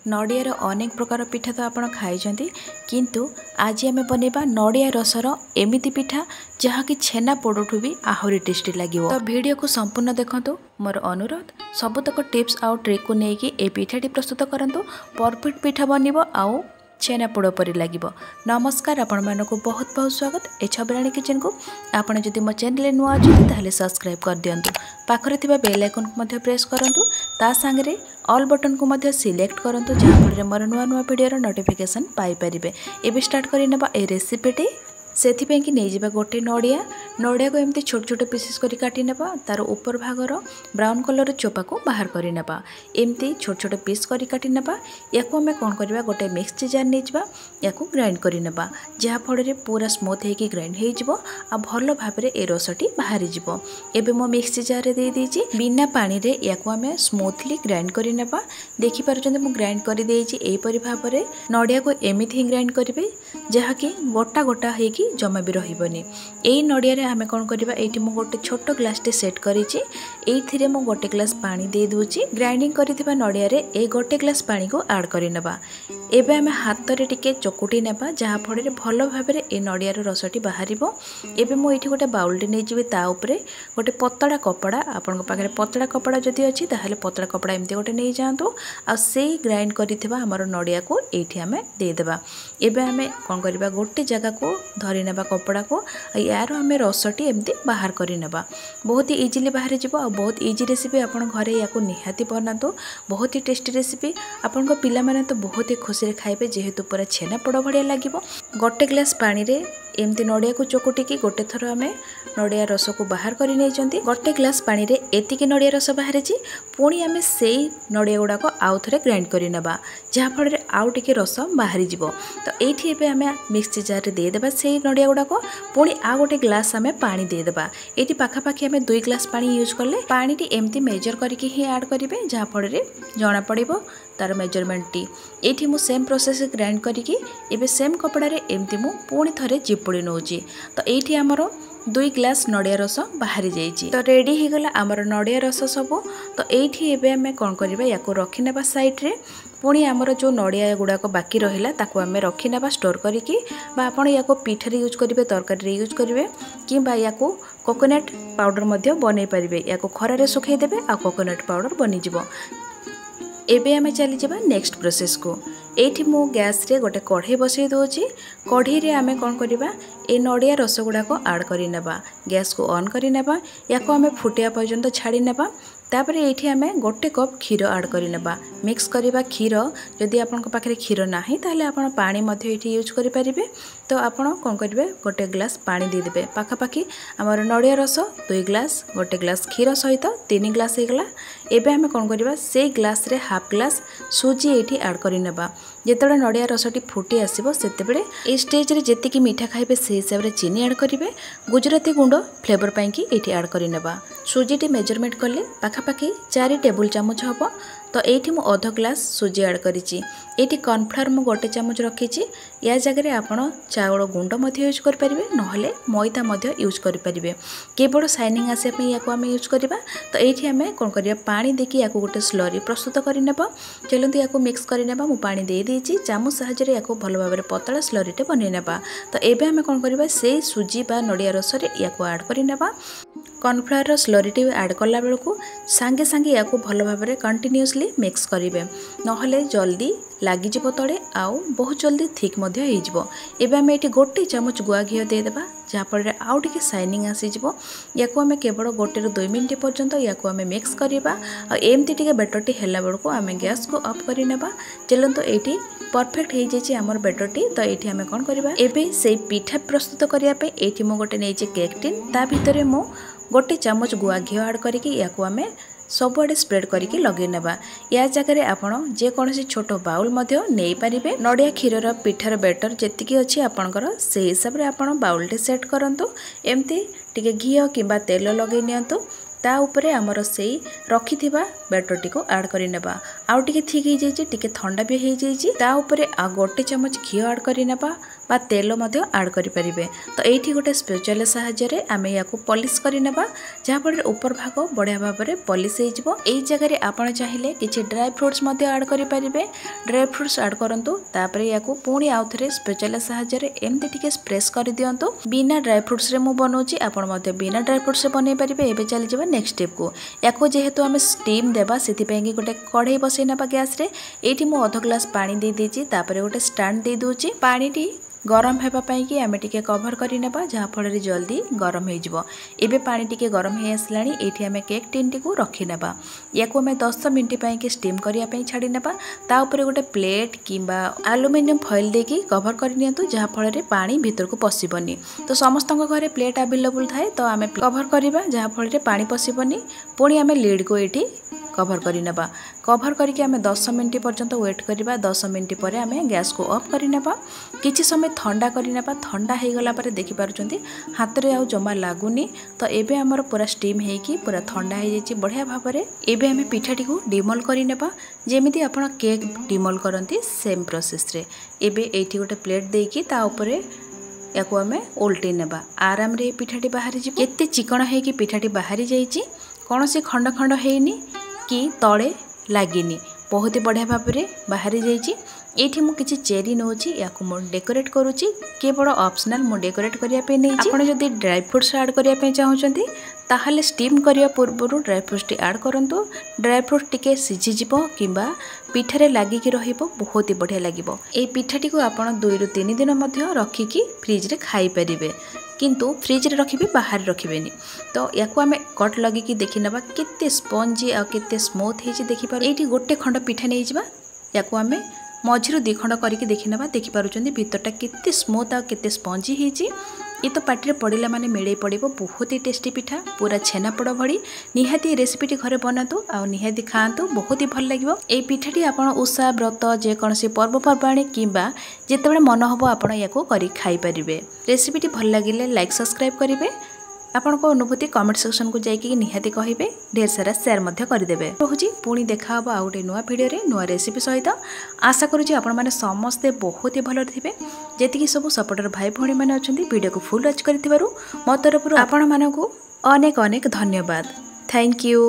नड़ियार अनेक प्रकार पिठा तो आपण खाई किंतु आज आम बनवा नड़िया रसर एमती पिठा जहाँकि छेना पोड़ठू भी आहरी टेस्टी लगे। तो वीडियो को संपूर्ण देखंतु। मोर अनुरोध सबुतक टिप्स आउ ट्रिक को लेकिन ए पिठाटी प्रस्तुत करंतु। परफेक्ट पिठा बनइबो आउ छेना पोड़ परी लगे। नमस्कार, आपण मानक बहुत बहुत स्वागत ए छबराणी किचन को। आपण जदि मो चैनल नुआ अच्छे ताहले सब्सक्राइब कर दियंतु। पाखरे थिबा बेल आइकन को मध्य प्रेस करंतु। ता संगे ऑल बटन को मध्य सिलेक्ट करंतु जहाँ फल मोर नुआ नुआ वीडियो नोटिफिकेशन पाई परिबे। एबे स्टार्ट करिनेबा ए रेसिपीटी। सेथिपे कि नहीं जाबा गोटे नड़िया को एमती छोट छोट पीसेस करी काटी नेबा। तार ऊपर भागर ब्राउन कलर चोपा को बाहर करी नेबा। एमती छोट छोट पीस करी काटी नेबा। याको हमें कौन करबा गोटे मिक्सी जार नै जबा। याको ग्राइंड करी नेबा जहाँ फल रे पूरा स्मूथ हेकी ग्राइंड हे जिवो आ भलो भाबरे ए रसटी बाहरी जिवो। एबे मो मिक्सी जार रे दे देछि बिना पानी रे याको हमें स्मूथली ग्राइंड करी नेबा। देखि पारुछन मो ग्राइंड करी देछि एई परि भाबरे। नड़िया को एमिति ही ग्राइंड करिवे जहाँ कि गोटा गोटा हेकी जमा भी रहिबनी। एई नड़िया रे हमें कौन करबा एठी मो गोटे छोट ग्लास टे सेट करिछि। एइथिरे मो गोटे ग्लास पानी दे दूछि। ग्राइंडिंग करिथिबा नड़िया रे ए गोटे ग्लास पानी को ऐड करि नेबा। एबे हमें हाथ रे टिके चकुटी नेबा जहाँ फल रे भलो भाबरे ए नड़िया रो रसटी बाहरिबो। एबे मो एठी गोटे बाउल टे नै जिबे। ता ऊपरे गोटे पतड़ा कपड़ा, आपन पाखरे पतड़ा कपड़ा जदि अछि ताहले पतड़ा कपड़ा एमते गोटे नै जांतु। आ सेई ग्राइंड करिथिबा हमर नड़िया को एठी हमें दे देबा। एबे हमें कौन करबा गोटे जगह को धरि नेबा कपड़ा को। यार हमें रसटी एमती बाहर करि नेबा। बहुत ही इजीली बाहर जिवो। आ बहुत इजी रेसिपी आपण घरे याको निहाती बनातु। बहुत ही टेस्टी रेसिपी। आपण को पिला माने तो बहुत ही खुशी रे खाइबे जेहेतु पूरा छेना पोड़ भड़िया लागिवो। गोटे ग्लास पानी रे एमती नड़िया को चकुटिकी गोटे थर हमें नड़िया रस को बाहर कर नहीं। गोटे ग्लास पानी रे एतिकी नड़िया रस बाहरी पुणी आम से नड़िया गुड़ाक आउ थे ग्राइंड करनेबा जहाँ फल आउ टे रस बाहरी जीवो। तो ये आम मिक्सी जार रे देदेबा से नड़िया गुड़ाक। पुणी आ गोटे ग्लास आम पानी देदेबा। ये पाखापाखि आम 2 ग्लास पानी यूज कले पानी एमती मेजर करके ही ऐड करेंगे जहाँ फल जना पड़ो तार मेजरमेंट टी। ये मु सेम प्रोसेस ग्राइंड करी एबे सेम कपड़ा रे एमती मु पुणी थरे चिपुड़ी नौची। तो ये आमर 2 ग्लास नड़िया रस बाहरी जाइए। तो रेडी हो गला आमर नड़िया रस सबू। तो ये एबे आम कौन करबा याको रखी नेबा साइड रे। पुणी आमर जो नड़िया गुड़ाक बाकी रहिला ताको आम रखी नेबा स्टोर करिकी। बा आपण याको पिठारे यूज करेंगे, तरकारी रे यूज करेंगे कि याको कोकोनट पाउडर मध्य बनै परिबे। याको खरारे सुखाई देबे आ कोकोनट पाउडर बनी जिवो। एबे आमे चली जाबा नेक्स्ट प्रोसेस को। एठी मो गैस रे गोटे कढ़ई बसई दोची। कढ़ई रे आमे कौन करबा ए नड़िया रस गुड़ाक ऐड करि नेबा। गैस को ऑन करि नेबा। याको आमे फुटिया पर्यंत छाड़ी नेबा। तापर ये आम गोटे कप क्षीर ऐड करनेबा। मिक्स करवा क्षीर। जदि आपण पाखे क्षीर ना ताहले आपण पानी मध्य ये यूज करेंगे। तो आपण कौन करेंगे गोटे ग्लास पानी देदेबे। पाखापाखि आमर नड़िया रस 2 ग्लास गोटे ग्लास क्षीर सहित 3 ग्लास होगला। एबे आम कौन करवा से ग्लास रे हाफ ग्लास सुजी ये ऐड करनेबा। जिते नड़िया रसटी फुटी आसो से स्टेज रे जेतिकी मीठा खाइबे से हिसाब से चीनी ऐड करेंगे। गुजराती गुंड फ्लेवर पाई ये ऐड करनेबा। सुजीटी मेजरमेंट कले पाखापाखि 4 टेबुल चामच हम। तो ये मु अध ग्लास सुजी ऐड करिछि। एठी कॉर्नफ्लोर मु गोटे चामच रखी। या जगह आपण चाउल गुंड मध्य यूज कर परिबे, नहले मैदा मध्य यूज कर परिबे। केवल शाइनिंग आसे पे याको आम यूज करबा। तो ये आम कौन करबा पानी देकी याको गोटे स्लरी प्रस्तुत करनेबा। चलते याको मिक्स करनेबा। मु पानी दे देछि चामच साहाय्य याको भलो भाबरे पतला स्लरीटे बनै नेबा। तो एबे आम कौन करबा से सुजी बा नड़िया रस रे याको ऐड करनेबा। कॉर्नफ्लोर स्लरीटी ऐड कला बेलू सांगे सांगे या भल भाव में कंटिन्यूअसली मिक्स करेंगे, नहले जल्दी लगिज तले आउ बहुत जल्दी थिक एबे आम ये गोटे चामच गुआ घी देदेबा जहाँ फल आउ टे शाइनिंग आसीज। या आम केवल 1 ରୁ 2 मिनट पर्यंत या आम मिक्स करवा। एमती टे बेटरटी है बेलू आम गैस को ऑफ करनेबा। चलते ये परफेक्ट हो जाए आमर बेटरटी। तो ये आम कौन करवा एबे से पिठा प्रस्तुत करने ये मु गोटे नहीं केक टिन। ता भितर मु गोटे चामच गुआ घी ऐड करके या आम सबुआडे स्प्रेड करके लगे नेबा। या जगह आपण जेकोसी छोट बाउल मध्य नहीं पारिबे। नड़िया क्षीर पिठार बेटर जेतिकी अच्छी आपणकर से हिसाब से आपण बाउलटे सेट करंतु। एमती टिके घी किंबा तेल लगे नियंतु। ता उपरे आमर से रखिथिबा बैटर को ऐड करि नेबा आउ टिके ठीक हो जाइए टिके ठंडा भी हो जाइए ता उपरे आ गोटे चमच घी ऐड करि नेबा बा तेल मध्य ऐड करि परिबे। तो एठी गोटे स्पेचुअल साहाय्य आमे याकू पॉलिश करि नेबा जहा फल ऊपर भाग बढ़िया भाव में पॉलिश हो जिवो। एई जगह रे आपण चाहिए किछि ड्राई फ्रूट्स मध्य ऐड करि परिबे ड्राई फ्रूट्स ऐड करंतु तापरे याकू पुणी आउ थरे स्पेचुअल साहाय्य रे एमती टिके स्प्रेस कर दियंतु। बिना ड्राई फ्रूट्स रे मु बनौची आपण मध्य बिना ड्राई फ्रूट्स रे बनै परिबे। एबे चली जबा नेक्स्ट स्टेप को याकू जेहेतु आमे स्टीम देबा सेति पेंगी गोटे कढ़ई बसै नेबा गैस रे। एठी मु आधा ग्लास पानी दे देची तापरे गोटे स्टैंड दे दोची पानी टी गरम हेबा पई कि आमे टिके कवर करि नेबा जहा फल रे जल्दी गरम हे जिवो। एबे पानी टिके गरम हे आसलानी एठी आमे केक टिन टी को रखि नेबा याकू आमे 10 मिनिट पई कि स्टीम करिया पई छाडी नेबा। ता ऊपर गोटे प्लेट किंबा एल्युमिनियम फॉइल देकी कवर करि नियंतु जहा फल रे पानी भीतर को पसिबनी। तो समस्तଙ୍କ घरे प्लेट अवेलेबल थाए तो आमे कवर करिबा जहा फल रे पानी पसिबनी। पुणी आमे लीड को एठी कवर करि नेबा कवर करके आमे 10 मिनिट पर्यंत वेट करिबा। 10 मिनिट पर आमे गैस को ऑफ करि नेबा किछि समय ठंडा करि नेबा। ठंडा हे गला पर देखि पारुचंती हाथ रे आ जमा लागुनी। तो एबे हमर पूरा स्टीम हे कि पूरा ठंडा हे जेची बढ़िया भाव रे। एबे आमे पिठाटी को डिमोल करि नेबा जेमिति आपण केक डिमोल करंती सेम प्रोसेस रे। एबे एठी गोटे प्लेट देकी ता ऊपर याकू आमे उल्टी नेबा आराम रे पिठाटी बाहरी जी। केते चिकन हे कि पिठाटी बाहरी जाईची कौन से खंड खंड हेनी कि तले लागिनी बहुत ही बढ़िया भाव में बाहरी जाइए। एठी मु किछि चेरी नोची याकू मु डेकोरेट करूची केवल ऑप्शनल मु डेकोरेट करिया पे नै। आपण जदि ड्राई फ्रूट्स ऐड करिया पे चाहउचंती ताहले स्टीम करिया पूर्व ड्राई फ्रूट्स ऐड करंतु। ड्राई फ्रूट टिके सिझी जिवो किंबा पिठारे लागि कि रहिबो बहुत ही बढ़िया लागिबो। ए पिठाटी को आपण 2 ରୁ 3 दिन मध्य रखिकी फ्रिज रे खाई परिबे किंतु फ्रिज रे रखिबे बाहर रखिबेनी। तो याकू आमे कट लगी कि देखि नबा केते स्पंजी आ केते स्मूथ हेची देखि पार। एठी गोटे खंड पिठा नै जिबा याकू आमे मझिरु 2 खंड करके देखि नबा देखि पारुचंदी भीतरटा केते स्मूथ आ केते स्पंजी हेची। ये तो पार्टी पड़िला माने मिले पड़ो बहुत ही टेस्टी पिठा पूरा छेनापोड़ भड़ी। निहाती रेसिपीटी घरे बनातु आ निहाती खातु बहुत ही भल लगे। ये पिठाटी आपण उषा व्रत जेकोसी पर्वपर्वाणी किंबा जितेबाला मन हम आपण या खाई पारे। रेसिपीटी भल लगे लाइक सब्सक्राइब करेंगे। आपण को अनुभूति कमेंट सेक्शन को जाइए निहाती कहे ढेर सारा शेयर करदे। रोजी पुणी देखा आ गोटे नुआ भिडियो रे नुआ रेसिपी सहित। आशा करुँच आपण मैंने समस्ते बहुत ही भल थे। जी सब सपोर्टर भाई भौणी मैंने अच्छा वीडियो को फुल वॉच कर मो तरफ आपण मानक अनेक अनेक धन्यवाद। Thank you.